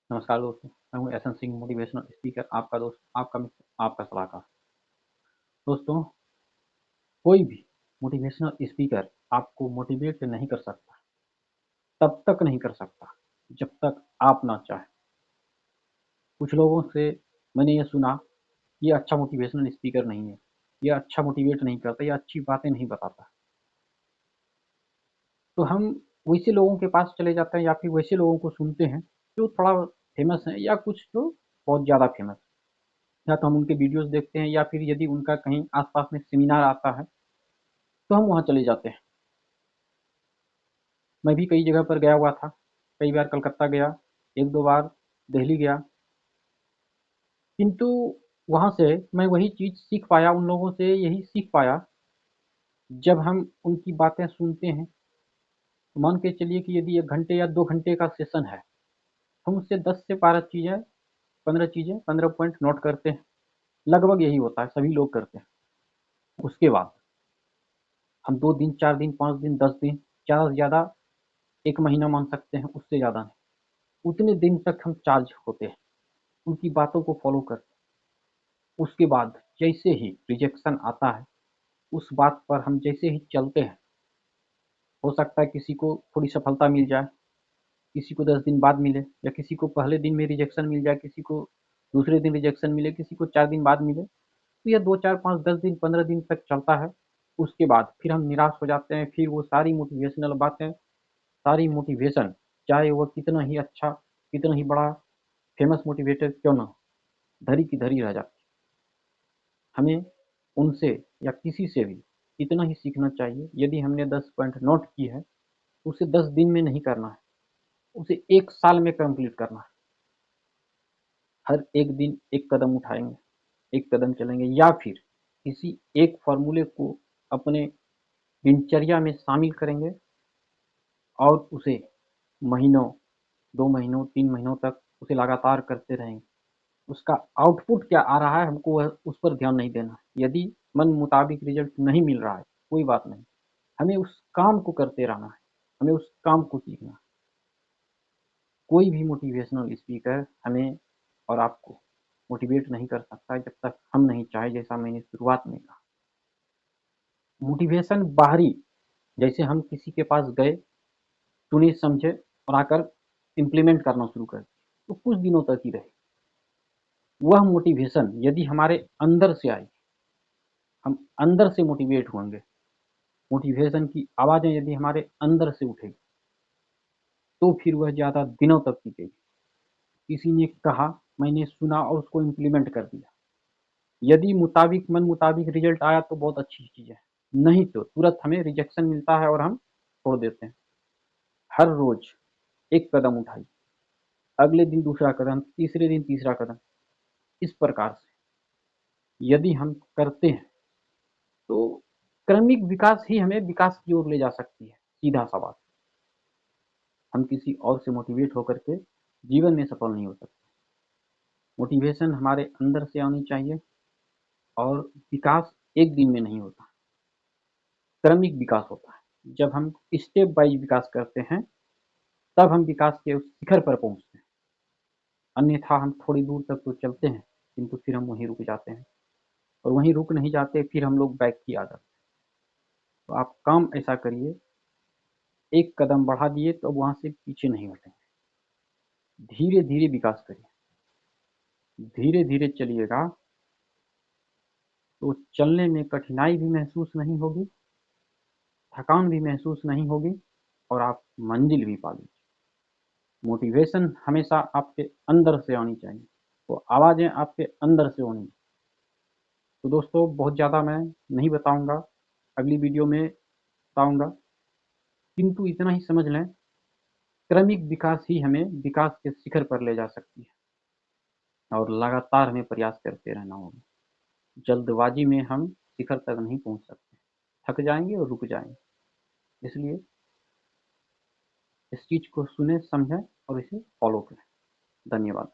नमस्कार दोस्तों, मैं हूँ एहसन सिंह, मोटिवेशनल स्पीकर, आपका दोस्त, आपका मित्र, आपका सलाहकार। दोस्तों, कोई भी मोटिवेशनल स्पीकर आपको मोटिवेट नहीं कर सकता, तब तक नहीं कर सकता, जब तक आप ना चाहें। कुछ लोगों से मैंने ये सुना, ये अच्छा मोटिवेशनल स्पीकर नहीं है, ये अच्छा मोटिवेट नहीं करता, ये अच्छी बातें नहीं बताता। तो हम वैसे लोगों के पास चले जाते हैं या फिर वैसे लोगों को सुनते हैं, जो थोड़ा फेमस हैं या कुछ जो बहुत ज़्यादा फेमस हैं। या तो हम उनके वीडियोज़ देखते हैं या फिर यदि उनका कहीं आस-पास में सेमिनार आता है, तो हम वहाँ चले जाते हैं। मैं भी कई जगह पर गया हुआ था, कई बार कलकत्ता गया, 1-2 बार दिल्ली गया, किंतु वहाँ से मैं वही चीज़ सीख पाया, उन लोगों से यही सीख पाया, जब हम उनकी बातें सुनते हैं, तो मान के चलिए कि यदि 1 घंटे या 2 घंटे का सेशन है, हम उससे 10 से 12 चीज़ें, 15 चीज़ें, 15 पॉइंट नोट करते हैं। लगभग यही होता है, सभी लोग करते हैं। उसके बाद हम 2 दिन, 4 दिन, 5 दिन, 10 दिन, ज़्यादा से ज़्यादा 1 महीना मान सकते हैं, उससे ज़्यादा नहीं। उतने दिन तक हम चार्ज होते हैं, उनकी बातों को फ़ॉलो करते हैं। उसके बाद जैसे ही रिजेक्शन आता है, उस बात पर हम जैसे ही चलते हैं, हो सकता है किसी को थोड़ी सफलता मिल जाए, किसी को 10 दिन बाद मिले या किसी को पहले दिन में रिजेक्शन मिल जाए, किसी को दूसरे दिन रिजेक्शन मिले, किसी को 4 दिन बाद मिले। तो यह 2, 4, 5, 10 दिन, 15 दिन तक चलता है। उसके बाद फिर हम निराश हो जाते हैं, फिर वो सारी मोटिवेशनल बातें, सारी मोटिवेशन, चाहे वो कितना ही अच्छा, कितना ही बड़ा फेमस मोटिवेटर क्यों ना हो, धरी की धरी रह जाती है। हमें उनसे या किसी से भी इतना ही सीखना चाहिए, यदि हमने 10 पॉइंट नोट की है, उसे 10 दिन में नहीं करना है, उसे 1 साल में कंप्लीट करना है। हर एक दिन एक कदम उठाएँगे, एक कदम चलेंगे या फिर किसी एक फ़ॉर्मूले को अपने दिनचर्या में शामिल करेंगे और उसे महीनों, 2 महीनों, 3 महीनों तक उसे लगातार करते रहेंगे। उसका आउटपुट क्या आ रहा है, हमको वह उस पर ध्यान नहीं देना है। यदि मन मुताबिक रिज़ल्ट नहीं मिल रहा है, कोई बात नहीं। हमें उस काम को करते रहना है, हमें उस काम को सीखना है। कोई भी मोटिवेशनल स्पीकर हमें और आपको मोटिवेट नहीं कर सकता जब तक हम नहीं चाहें, जैसा मैंने शुरुआत में कहा। मोटिवेशन बाहरी, जैसे हम किसी के पास गए, सुने, समझे और आकर इम्प्लीमेंट करना शुरू कर दिए, तो कुछ दिनों तक ही रहे। वह मोटिवेशन यदि हमारे अंदर से आई, हम अंदर से मोटिवेट होंगे, मोटिवेशन की आवाज़ें यदि हमारे अंदर से उठेगी, तो फिर वह ज़्यादा दिनों तक टिकेगी। किसी ने कहा, मैंने सुना और उसको इम्प्लीमेंट कर दिया। यदि मुताबिक मन मुताबिक रिज़ल्ट आया तो बहुत अच्छी चीज़ है, नहीं तो तुरंत हमें रिजेक्शन मिलता है और हम छोड़ देते हैं। हर रोज़ एक कदम उठाइए, अगले दिन दूसरा कदम, तीसरे दिन तीसरा कदम, इस प्रकार से यदि हम करते हैं, तो क्रमिक विकास ही हमें विकास की ओर ले जा सकती है, सीधा-सा बात। हम किसी और से मोटिवेट होकर के जीवन में सफल नहीं हो सकते। मोटिवेशन हमारे अंदर से आनी चाहिए और विकास एक दिन में नहीं होता, क्रमिक विकास होता है। जब हम स्टेप बाय विकास करते हैं, तब हम विकास के उस शिखर पर पहुँचते हैं। अन्यथा हम थोड़ी दूर तक तो चलते हैं, किंतु फिर हम वहीं रुक जाते हैं और वहीं रुक नहीं जाते, फिर हम लोग बैक की आदत। तो आप काम ऐसा करिए, एक कदम बढ़ा दिए तो अब वहाँ से पीछे नहीं हटेंगे। धीरे-धीरे विकास करिए, धीरे-धीरे चलिएगा, तो चलने में कठिनाई भी महसूस नहीं होगी, थकान भी महसूस नहीं होगी और आप मंजिल भी पा लीजिए। मोटिवेशन हमेशा आपके अंदर से आनी चाहिए, वो आवाज़ें आपके अंदर से होनी। तो दोस्तों, बहुत ज़्यादा मैं नहीं बताऊँगा, अगली वीडियो में बताऊँगा, किंतु इतना ही समझ लें, क्रमिक विकास ही हमें विकास के शिखर पर ले जा सकती है और लगातार हमें प्रयास करते रहना होगा। जल्दबाजी में हम शिखर तक नहीं पहुँच सकते, थक जाएँगे और रुक जाएँगे। इसलिए इस चीज़ को सुनें, समझें और इसे फ़ॉलो करें। धन्यवाद।